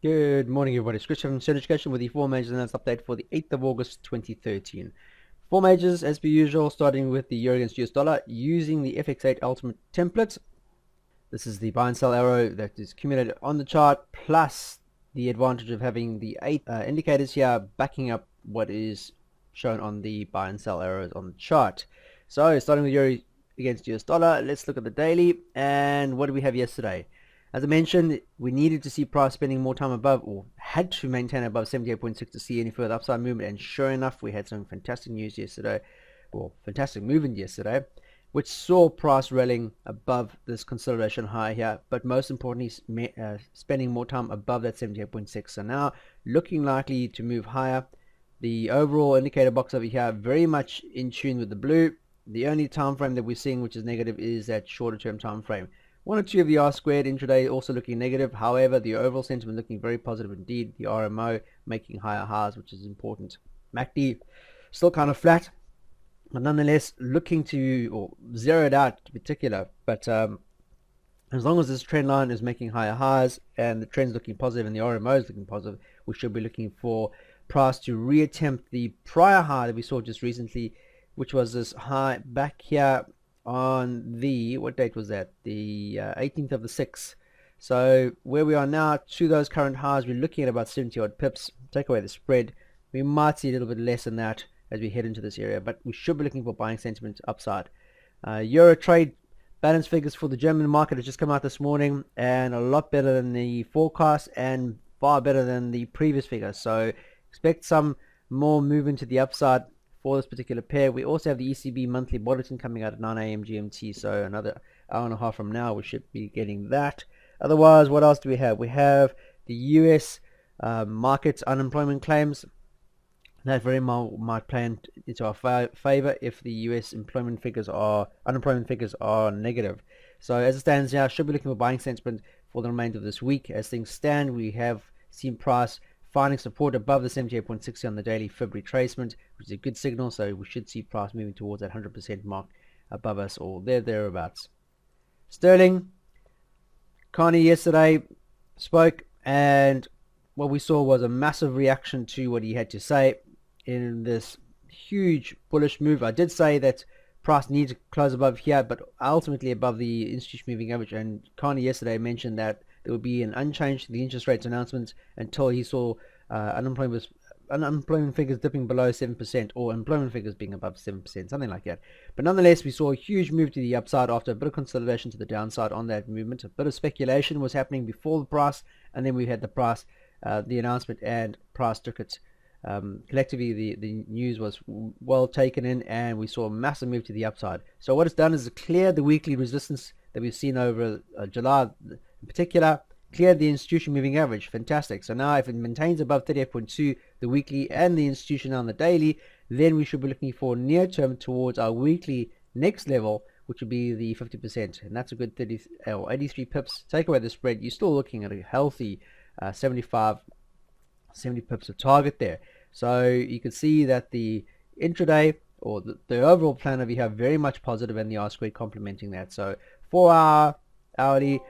Good morning, everybody. It's Chris from Serene Education with the four majors and update for the 8th of August 2013. Four majors, as per usual, starting with the euro against US dollar using the FX8 Ultimate template. This is the buy and sell arrow that is accumulated on the chart, plus the advantage of having the 8 indicators here backing up what is shown on the buy and sell arrows on the chart. So, starting with euro against US dollar, let's look at the daily. And what did we have yesterday? As I mentioned, we needed to see price spending more time above, or had to maintain above 78.6 to see any further upside movement. And sure enough, we had some fantastic news yesterday, or fantastic movement yesterday, which saw price rallying above this consolidation high here, but most importantly, spending more time above that 78.6. So now looking likely to move higher. The overall indicator box over here very much in tune with the blue. The only time frame that we're seeing which is negative is that shorter term time frame. One or two of the R squared intraday also looking negative. However, the overall sentiment looking very positive indeed. The RMO making higher highs, which is important. MACD still kind of flat, but nonetheless looking to, or zeroed out in particular. But as long as this trend line is making higher highs and the trend's looking positive and the RMO is looking positive, we should be looking for price to reattempt the prior high that we saw just recently, which was this high back here on the, what date was that? The 18th of the 6th. So where we are now to those current highs, we're looking at about 70 odd pips. Take away the spread, we might see a little bit less than that as we head into this area, but we should be looking for buying sentiment upside. Euro trade balance figures for the German market have just come out this morning, and a lot better than the forecast and far better than the previous figures. So expect some more movement to the upside for this particular pair. We also have the ECB monthly bulletin coming out at 9 a.m. GMT, so another hour and a half from now we should be getting that. Otherwise, what else do we have? We have the US market unemployment claims. That very well might play into our favor if the US unemployment figures are negative. So as it stands now, should be looking for buying sentiment for the remainder of this week. As things stand, we have seen price finding support above the 78.60 on the daily Fib retracement, which is a good signal. So we should see price moving towards that 100% mark above us, or thereabouts. Sterling, Carney yesterday spoke, and what we saw was a massive reaction to what he had to say in this huge bullish move. I did say that price needs to close above here, but ultimately above the institution moving average. And Carney yesterday mentioned that there would be an unchanged to the interest rates announcements until he saw unemployment figures dipping below 7%, or employment figures being above 7%, something like that. But nonetheless, we saw a huge move to the upside after a bit of consolidation to the downside on that movement. A bit of speculation was happening before the price, and then we had the price, the announcement, and price took it. Collectively, the news was well taken in, and we saw a massive move to the upside. So what it's done is it cleared the weekly resistance that we've seen over July in particular, cleared the institution moving average. Fantastic. So now if it maintains above 38.2, the weekly and the institution on the daily, then we should be looking for near term towards our weekly next level, which would be the 50%, and that's a good 30 or 83 pips. Take away the spread, you're still looking at a healthy 70 pips of target there. So you can see that the intraday, or the overall plan over here, very much positive, and the R squared complementing that. So 4 hour hourly,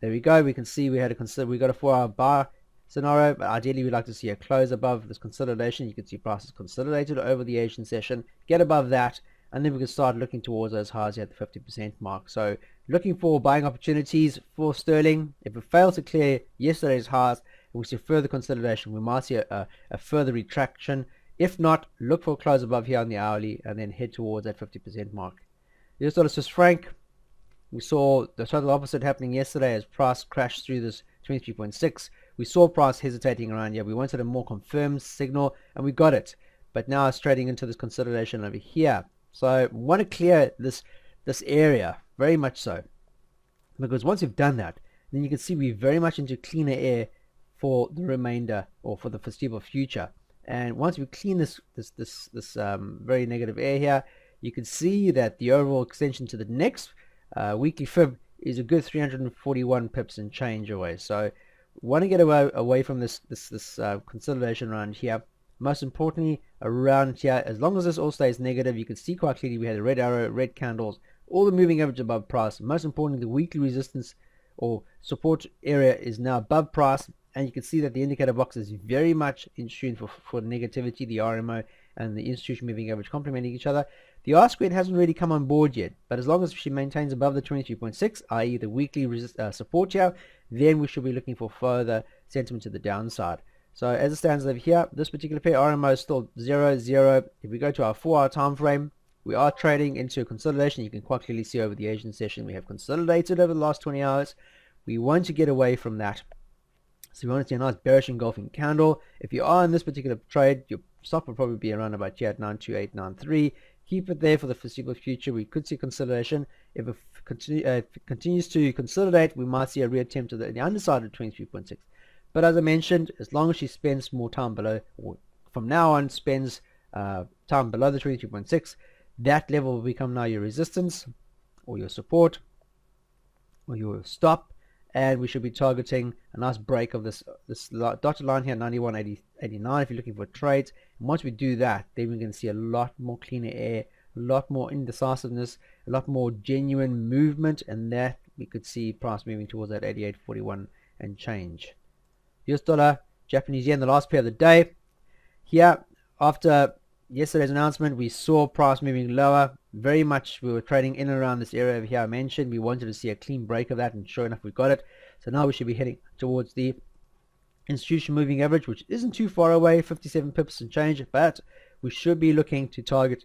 there we go. We can see we got a 4-hour bar scenario, but ideally we'd like to see a close above this consolidation. You can see prices consolidated over the Asian session, get above that, and then we can start looking towards those highs at the 50% mark. So looking for buying opportunities for sterling. If it fails to clear yesterday's highs, we see further consolidation, we might see a further retraction. If not, look for a close above here on the hourly, and then head towards that 50% mark. US dollar Swiss franc, we saw the total opposite happening yesterday as price crashed through this 23.6. We saw price hesitating around here. We wanted a more confirmed signal, and we got it. But now it's trading into this consolidation over here. So we want to clear this area, very much so. Because once you've done that, then you can see we're very much into cleaner air for the remainder, or for the foreseeable future. And once we clean this very negative air here, you can see that the overall extension to the next weekly fib is a good 341 pips and change away. So want to get away from this consolidation around here. Most importantly, around here, as long as this all stays negative, you can see quite clearly we had a red arrow, red candles, all the moving average above price. Most importantly, the weekly resistance or support area is now above price, and you can see that the indicator box is very much in tune for negativity, the RMO and the institution moving average complementing each other. The R squared hasn't really come on board yet, but as long as she maintains above the 23.6, i.e. the weekly support here, then we should be looking for further sentiment to the downside. So as it stands over here, this particular pair RMO is still 0, 0. If we go to our 4-hour time frame, we are trading into a consolidation. You can quite clearly see over the Asian session we have consolidated over the last 20 hours. We want to get away from that. So we want to see a nice bearish engulfing candle. If you are in this particular trade, your stop will probably be around about here at 92893. Keep it there for the foreseeable future. We could see consolidation. If it continues to consolidate, we might see a reattempt to the underside of 23.6. But as I mentioned, as long as she spends more time below, or from now on spends time below the 23.6, that level will become now your resistance or your support or your stop, and we should be targeting a nice break of this dotted line here, 91.89 if you're looking for trades. And once we do that, then we're going to see a lot more cleaner air, a lot more indecisiveness, a lot more genuine movement, and that we could see price moving towards that 88.41 and change. US dollar, Japanese yen, the last pair of the day. Here, after yesterday's announcement, we saw price moving lower. Very much we were trading in and around this area over here I mentioned. We wanted to see a clean break of that, and sure enough we got it. So now we should be heading towards the institution moving average, which isn't too far away, 57 pips and change, but we should be looking to target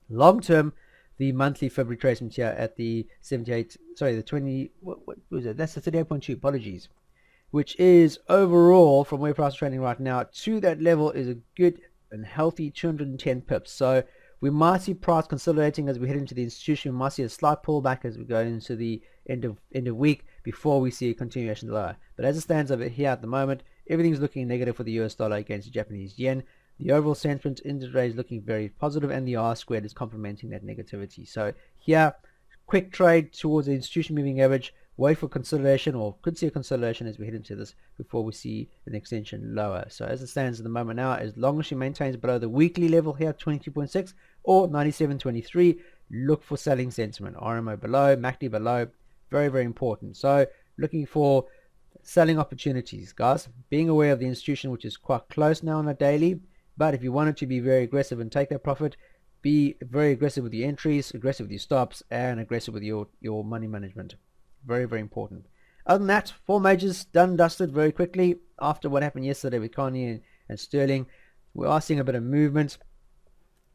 long term the monthly February tracement here at the 78, sorry, the 20, what was it? That's the 38.2, apologies, which is overall from where price is trading right now to that level is a good and healthy 210 pips. So we might see price consolidating as we head into the institution. We might see a slight pullback as we go into the end of week before we see a continuation lower. But as it stands over here at the moment, everything's looking negative for the US dollar against the Japanese yen. The overall sentiment in the trade is looking very positive, and the R squared is complementing that negativity. So here, quick trade towards the institution moving average. Wait for consolidation, or could see a consolidation as we head into this before we see an extension lower. So as it stands at the moment now, as long as she maintains below the weekly level here, 22.6 or 97.23, look for selling sentiment. RMO below, MACD below, very, very important. So looking for selling opportunities, guys. Being aware of the institution, which is quite close now on a daily, but if you wanted to be very aggressive and take that profit, be very aggressive with your entries, aggressive with your stops, and aggressive with your money management. Very, very important. Other than that, 4 majors done and dusted very quickly after what happened yesterday with Carney and Sterling. We are seeing a bit of movement.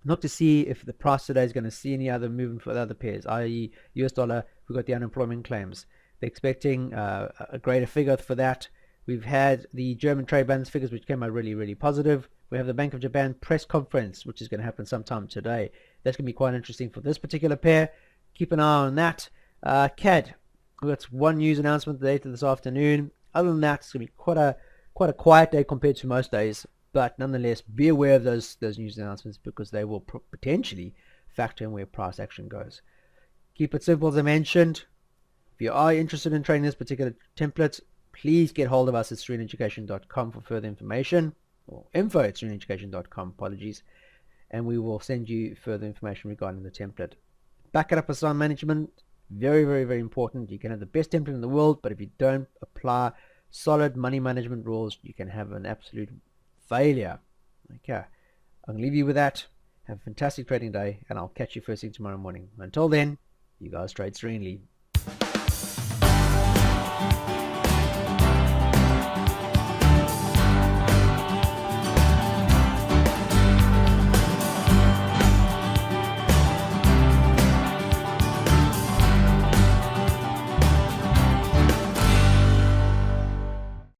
Not to see if the price today is going to see any other movement for the other pairs, i.e. US dollar, we've got the unemployment claims. They're expecting a greater figure for that. We've had the German trade balance figures, which came out really, really positive. We have the Bank of Japan press conference, which is going to happen sometime today. That's going to be quite interesting for this particular pair. Keep an eye on that. CAD. We've got one news announcement later this afternoon. Other than that, it's going to be quite a quiet day compared to most days. But nonetheless, be aware of those news announcements, because they will potentially factor in where price action goes. Keep it simple, as I mentioned. If you are interested in trading this particular template, please get hold of us at sereneeducation.com for further information, or info@sereneeducation.com, apologies, and we will send you further information regarding the template. Back it up with some management. Very, very, very important. You can have the best template in the world, but if you don't apply solid money management rules, you can have an absolute failure. Okay, I'm going to leave you with that. Have a fantastic trading day, and I'll catch you first thing tomorrow morning. Until then, you guys trade serenely.